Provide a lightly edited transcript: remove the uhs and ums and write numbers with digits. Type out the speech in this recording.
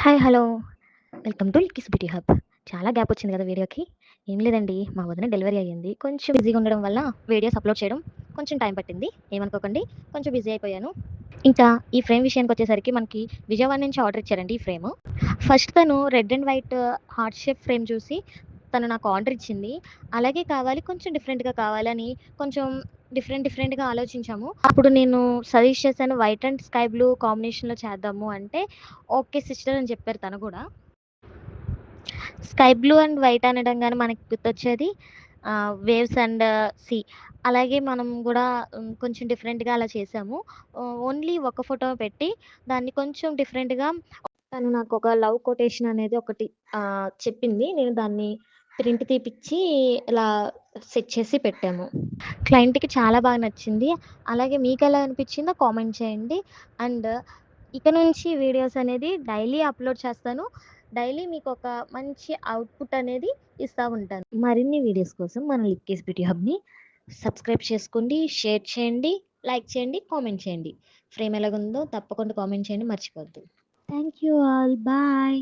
Hi. Hello. Welcome to Likkis beauty hub. చాలా gap వచ్చింది కదా వీడియోకి. ఏం లేదండి, మా వదిన డెలివరీ అయ్యింది. కొంచెం బిజీగా ఉండడం వల్ల వీడియోస్ అప్లోడ్ చేయడం కొంచెం టైం పట్టింది. ఏమనుకోకండి, కొంచెం బిజీ అయిపోయాను. ఇంకా ఈ ఫ్రేమ్ విషయానికొచ్చేసరికి మనకి విజయవాడ నుంచి ఆర్డర్ ఇచ్చారండి ఈ ఫ్రేము. ఫస్ట్ తను red and white heart shape frame చూసి తను నాకు ఆర్డర్ ఇచ్చింది. అలాగే కావాలి, కొంచెం డిఫరెంట్‌గా కావాలని కొంచెం డిఫరెంట్‌గా ఆలోచించాము. అప్పుడు నేను సజెస్ట్ చేశాను వైట్ అండ్ స్కై బ్లూ కాంబినేషన్‌లో చేద్దాము అంటే, ఓకే సిస్టర్ అని చెప్పారు తను గూడా. స్కై బ్లూ అండ్ వైట్ అనడంగానే మనకి గుర్తొచ్చేది వేవ్స్ అండ్ సీ. అలాగే మనం గూడా కొంచెం డిఫరెంట్‌గా అలా చేసాము. ఓన్లీ ఒక ఫోటో పెట్టి దాన్ని కొంచెం డిఫరెంట్‌గా తను నాకొక లవ్ కొటేషన్ అనేది ఒకటి చెప్పింది. నేను దాన్ని ప్రింట్ తీపిచ్చి ఇలా సెట్ చేసి పెట్టాము. క్లయింట్‌కి చాలా బాగా నచ్చింది. అలాగే మీకెలా అనిపిచ్చిందో కామెంట్ చేయండి. అండ్ ఇక నుంచి వీడియోస్ అనేది డైలీ అప్‌లోడ్ చేస్తాను. డైలీ మీకొక మంచి అవుట్‌పుట్ అనేది ఇస్తా ఉంటాను. మరిన్ని వీడియోస్ కోసం మన లిక్కీస్ బ్యూటీ హబ్‌ని సబ్స్క్రైబ్ చేసుకోండి, షేర్ చేయండి, లైక్ చేయండి, కామెంట్ చేయండి. ఫ్రేమ్ ఎలాగుందో తప్పకుండా కామెంట్ చేయండి మర్చిపోవద్దు. Thank you all. బాయ్.